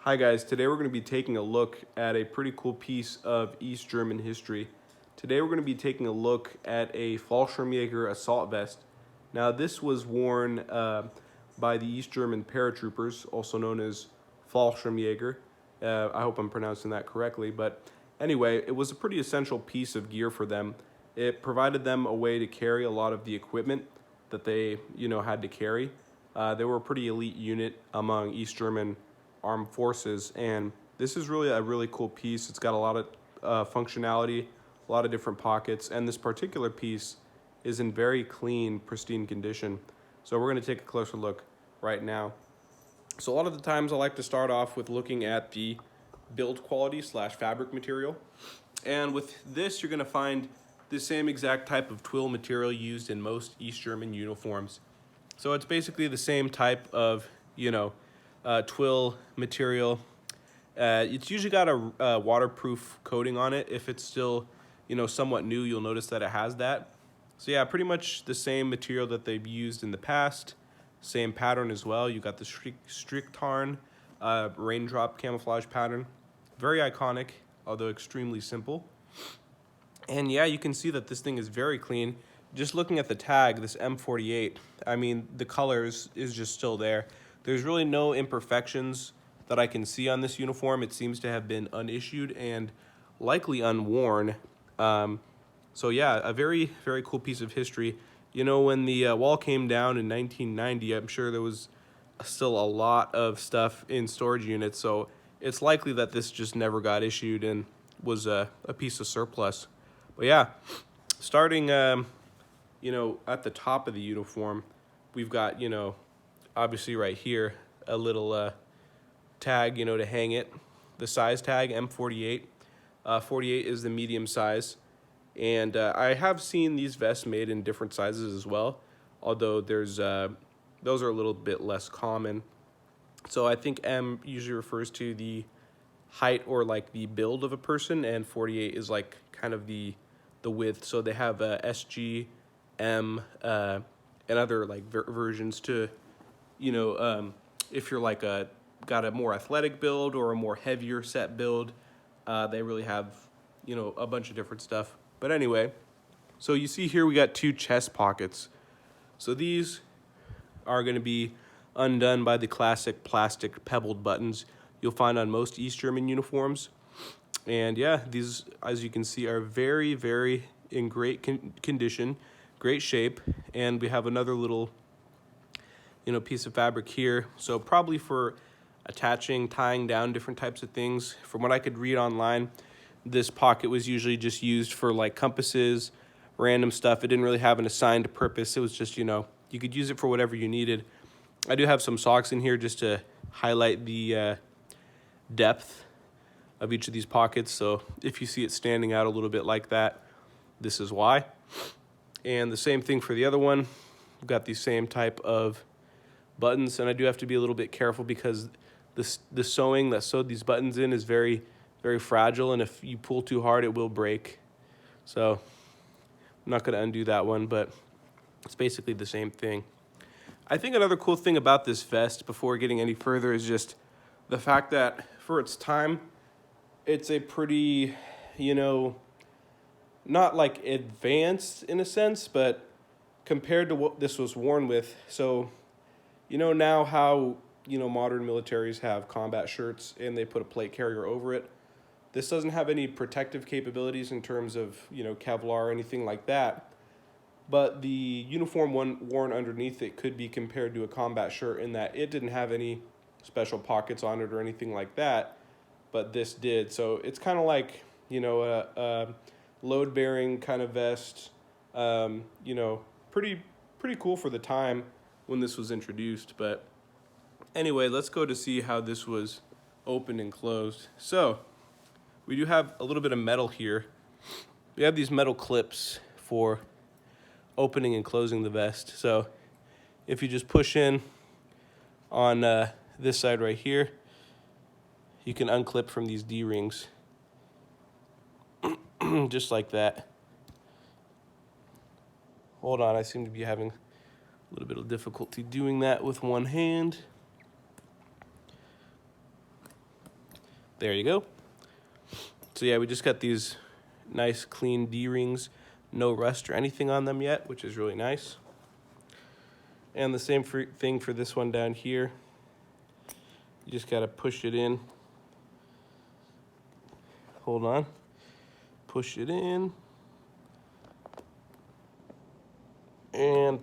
Hi guys, today we're going to be taking a look at a pretty cool piece of East German history. Today we're going to be taking a look at a Fallschirmjäger assault vest. Now this was worn by the East German paratroopers, also known as Fallschirmjäger. I hope I'm pronouncing that correctly, but anyway, it was a pretty essential piece of gear for them. It provided them a way to carry a lot of the equipment that they, had to carry. They were a pretty elite unit among East German armed forces, and this is really a really cool piece. It's got a lot of functionality, a lot of different pockets, and this particular piece is in very clean, pristine condition. So we're going to take a closer look right now. So a lot of the times I like to start off with looking at the build quality / fabric material, and with this you're going to find the same exact type of twill material used in most East German uniforms. So it's basically the same type of twill material. It's usually got a waterproof coating on it. If it's still somewhat new, you'll notice that it has that. So yeah, pretty much the same material that they've used in the past, same pattern as well. You got the Stricktarn raindrop camouflage pattern, very iconic, although extremely simple. And yeah, you can see that this thing is very clean. Just looking at the tag, this M48, I mean, the colors is just still there. There's really no imperfections that I can see on this uniform. It seems to have been unissued and likely unworn. So yeah, a very, very cool piece of history. When the wall came down in 1990, I'm sure there was still a lot of stuff in storage units. So it's likely that this just never got issued and was a piece of surplus. But yeah, starting, at the top of the uniform, we've got, obviously right here, a little tag, to hang it. The size tag, M48. 48 is the medium size. And I have seen these vests made in different sizes as well, although those are a little bit less common. So I think M usually refers to the height or like the build of a person, and 48 is like kind of the width. So they have SG, M, and other like versions to, if you're like got a more athletic build or a more heavier set build, they really have, a bunch of different stuff. But anyway, so you see here we got two chest pockets. So these are going to be undone by the classic plastic pebbled buttons you'll find on most East German uniforms. And yeah, these, as you can see, are very, very in great condition, great shape. And we have another little, piece of fabric here. So probably for attaching, tying down different types of things. From what I could read online, this pocket was usually just used for like compasses, random stuff. It didn't really have an assigned purpose. It was just, you could use it for whatever you needed. I do have some socks in here just to highlight the depth of each of these pockets. So if you see it standing out a little bit like that, this is why. And the same thing for the other one. We've got the same type of buttons, and I do have to be a little bit careful because the sewing that sewed these buttons in is very, very fragile, and if you pull too hard, it will break. So I'm not going to undo that one, but it's basically the same thing. I think another cool thing about this vest, before getting any further, is just the fact that for its time, it's a pretty, not like advanced in a sense, but compared to what this was worn with. So, now how, modern militaries have combat shirts and they put a plate carrier over it. This doesn't have any protective capabilities in terms of, Kevlar or anything like that. But the uniform worn underneath it could be compared to a combat shirt in that it didn't have any special pockets on it or anything like that, but this did. So it's kind of like, a load-bearing kind of vest. Pretty cool for the time when this was introduced. But anyway, let's go to see how this was opened and closed. So we do have a little bit of metal here. We have these metal clips for opening and closing the vest. So if you just push in on this side right here, you can unclip from these D-rings just like that. Hold on, I seem to be having a little bit of difficulty doing that with one hand. There you go. So yeah, we just got these nice clean D-rings, no rust or anything on them yet, which is really nice. And the same thing for this one down here. You just gotta push it in. Hold on. Push it in. And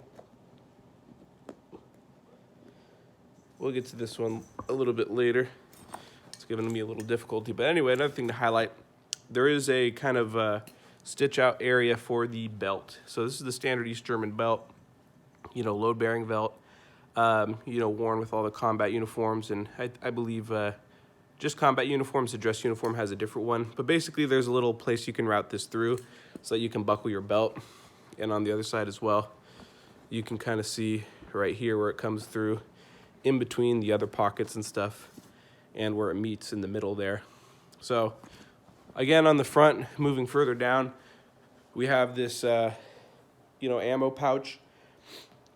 we'll get to this one a little bit later. It's giving me a little difficulty. But anyway, another thing to highlight, there is a kind of stitch out area for the belt. So this is the standard East German belt, load bearing belt, worn with all the combat uniforms. And I believe just combat uniforms, the dress uniform has a different one. But basically there's a little place you can route this through so that you can buckle your belt. And on the other side as well, you can kind of see right here where it comes through in between the other pockets and stuff, and where it meets in the middle there. So again, on the front, moving further down, we have this ammo pouch,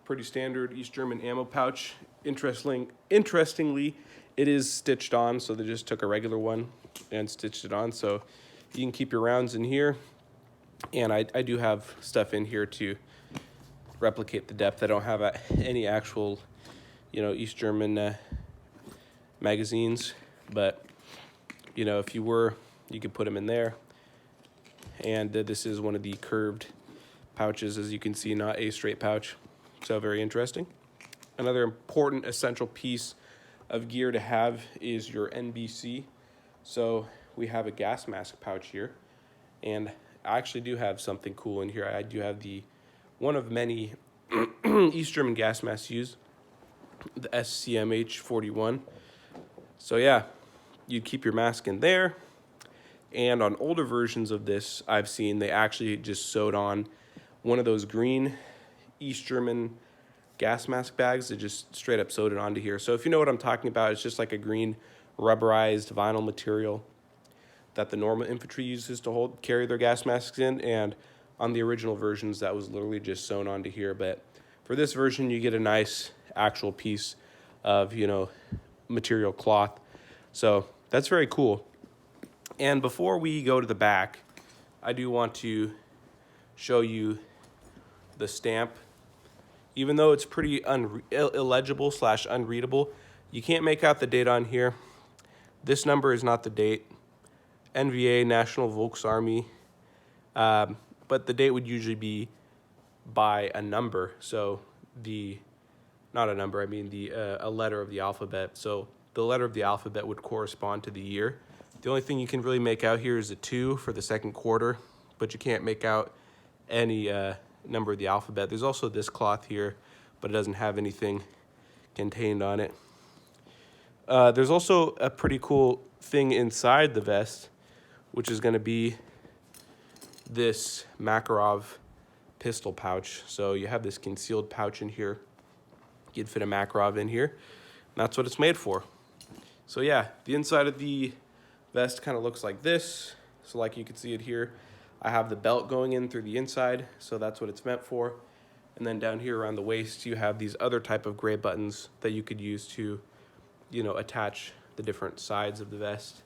pretty standard East German ammo pouch. Interestingly, it is stitched on, so they just took a regular one and stitched it on, so you can keep your rounds in here. And I do have stuff in here to replicate the depth. I don't have any actual East German magazines, but if you were, you could put them in there. And this is one of the curved pouches, as you can see, not a straight pouch. So very interesting. Another important essential piece of gear to have is your NBC. So we have a gas mask pouch here, and I actually do have something cool in here. I do have one of many East German gas masks used, the SCMH 41. So yeah, you keep your mask in there. And on older versions of this, I've seen they actually just sewed on one of those green East German gas mask bags. They just straight up sewed it onto here. So if you know what I'm talking about, it's just like a green rubberized vinyl material that the normal infantry uses to carry their gas masks in. And on the original versions, that was literally just sewn onto here. But for this version, you get a nice actual piece of, material cloth. So that's very cool. And before we go to the back, I do want to show you the stamp. Even though it's pretty illegible / unreadable, you can't make out the date on here. This number is not the date. NVA, National Volksarmee, but the date would usually be by a number. So not a number, I mean a letter of the alphabet. So the letter of the alphabet would correspond to the year. The only thing you can really make out here is a 2 for the second quarter, but you can't make out any number of the alphabet. There's also this cloth here, but it doesn't have anything contained on it. There's also a pretty cool thing inside the vest, which is going to be this Makarov pistol pouch. So you have this concealed pouch in here. You'd fit a Makarov in here. And that's what it's made for. So yeah, the inside of the vest kind of looks like this. So like you can see it here, I have the belt going in through the inside, so that's what it's meant for. And then down here around the waist, you have these other type of gray buttons that you could use to, attach the different sides of the vest.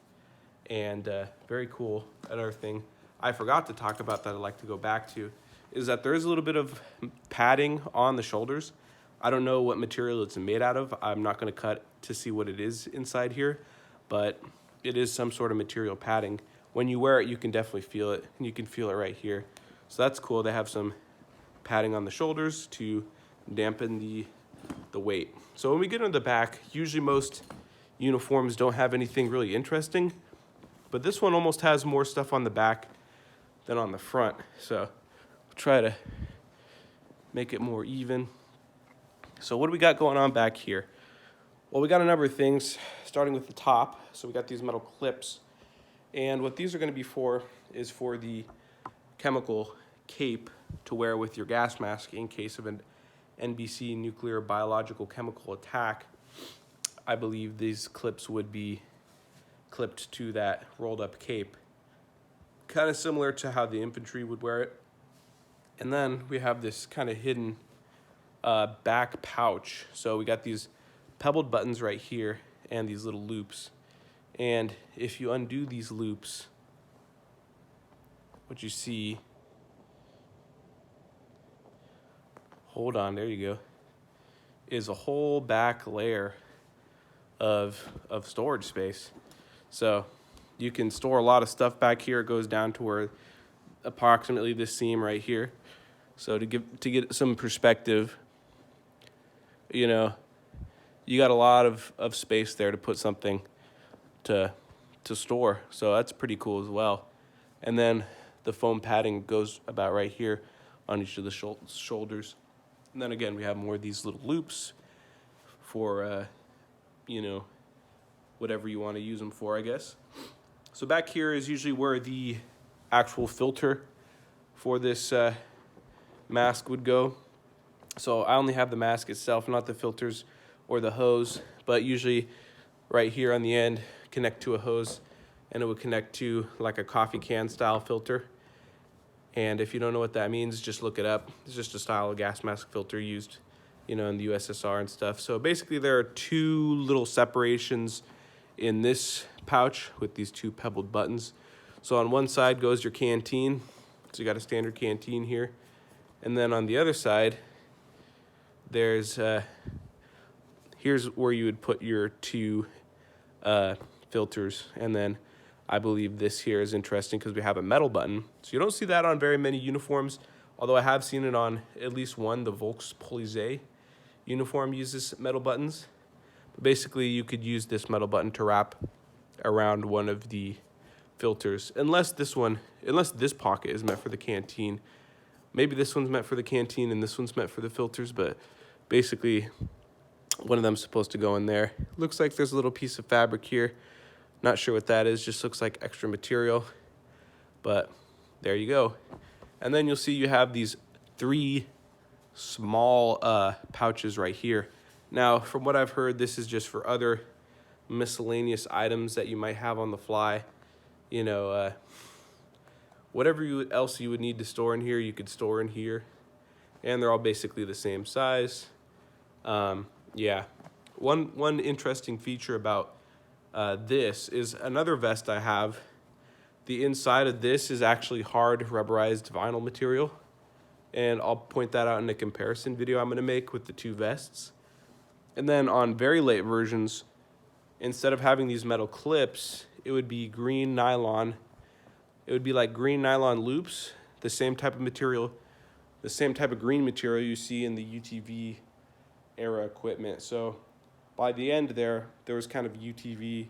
And very cool. Another thing I forgot to talk about that I'd like to go back to is that there is a little bit of padding on the shoulders. I don't know what material it's made out of. I'm not going to cut to see what it is inside here, but it is some sort of material padding. When you wear it, you can definitely feel it, and you can feel it right here. So that's cool. They have some padding on the shoulders to dampen the weight. So when we get on the back, usually most uniforms don't have anything really interesting, but this one almost has more stuff on the back than on the front. So we'll try to make it more even. So what do we got going on back here? Well, we got a number of things, starting with the top. So we got these metal clips. And what these are going to be for is for the chemical cape to wear with your gas mask in case of an NBC, nuclear, biological, chemical attack. I believe these clips would be clipped to that rolled up cape. Kind of similar to how the infantry would wear it. And then we have this kind of hidden back pouch. So we got these pebbled buttons right here and these little loops. And if you undo these loops, what you see, hold on, there you go, is a whole back layer of storage space. So you can store a lot of stuff back here. It goes down to where approximately this seam right here. So to get some perspective, you know, you got a lot of space there to put something to store. So that's pretty cool as well. And then the foam padding goes about right here on each of the shoulders. And then again, we have more of these little loops for, you know, whatever you want to use them for, I guess. So back here is usually where the actual filter for this mask would go. So I only have the mask itself, not the filters or the hose, but usually right here on the end, connect to a hose, and it would connect to like a coffee can style filter. And if you don't know what that means, just look it up. It's just a style of gas mask filter used, you know, in the USSR and stuff. So basically there are two little separations in this pouch with these two pebbled buttons. So on one side goes your canteen. So you got a standard canteen here. And then on the other side, there's, here's where you would put your two filters. And then I believe this here is interesting because we have a metal button. So you don't see that on very many uniforms, although I have seen it on at least one. The Volkspolizei uniform uses metal buttons. But basically, you could use this metal button to wrap around one of the filters, unless this pocket is meant for the canteen. Maybe this one's meant for the canteen and this one's meant for the filters, but basically one of them's supposed to go in there. Looks like there's a little piece of fabric here. Not sure what that is, just looks like extra material, but there you go. And then you'll see you have these three small pouches right here. Now, from what I've heard, this is just for other miscellaneous items that you might have on the fly. You know, whatever else you would need to store in here, you could store in here. And they're all basically the same size. Yeah. One interesting feature about this is another vest I have. The inside of this is actually hard rubberized vinyl material. And I'll point that out in a comparison video I'm going to make with the two vests. And then on very late versions, instead of having these metal clips, it would be green nylon. It would be like green nylon loops, the same type of material, the same type of green material you see in the UTV era equipment. So by the end there was kind of UTV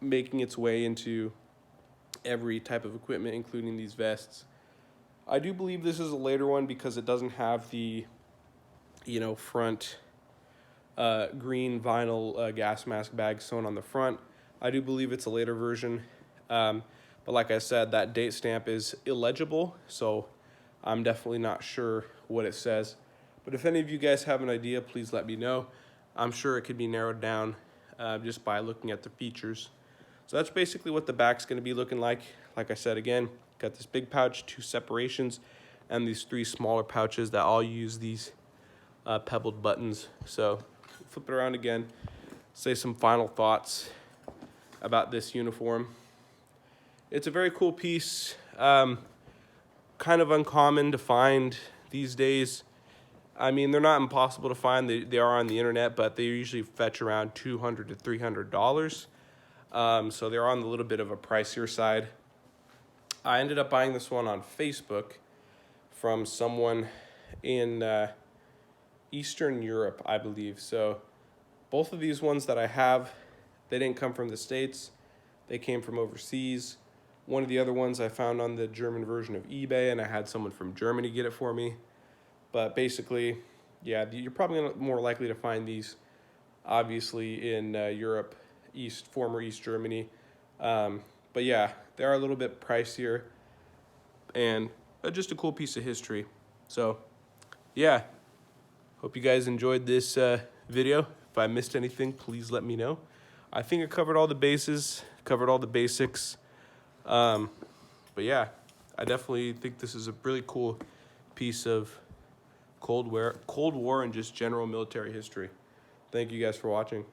making its way into every type of equipment, including these vests. I do believe this is a later one because it doesn't have the, you know, front green vinyl gas mask bag sewn on the front. I do believe it's a later version. But like I said, that date stamp is illegible, so I'm definitely not sure what it says. But if any of you guys have an idea, please let me know. I'm sure it could be narrowed down just by looking at the features. So that's basically what the back's going to be looking like. Like I said, again, got this big pouch, two separations, and these three smaller pouches that all use these pebbled buttons. So flip it around again, say some final thoughts about this uniform. It's a very cool piece, kind of uncommon to find these days. I mean, they're not impossible to find. They are on the internet, but they usually fetch around $200 to $300. So they're on a little bit of a pricier side. I ended up buying this one on Facebook from someone in Eastern Europe, I believe. So both of these ones that I have, they didn't come from the States. They came from overseas. One of the other ones I found on the German version of eBay, and I had someone from Germany get it for me. But basically, yeah, you're probably more likely to find these, obviously, in Europe, former East Germany. But yeah, they are a little bit pricier, and just a cool piece of history. So, yeah, hope you guys enjoyed this video. If I missed anything, please let me know. I think I covered all the bases, covered all the basics. But yeah, I definitely think this is a really cool piece of Cold War and just general military history. Thank you guys for watching.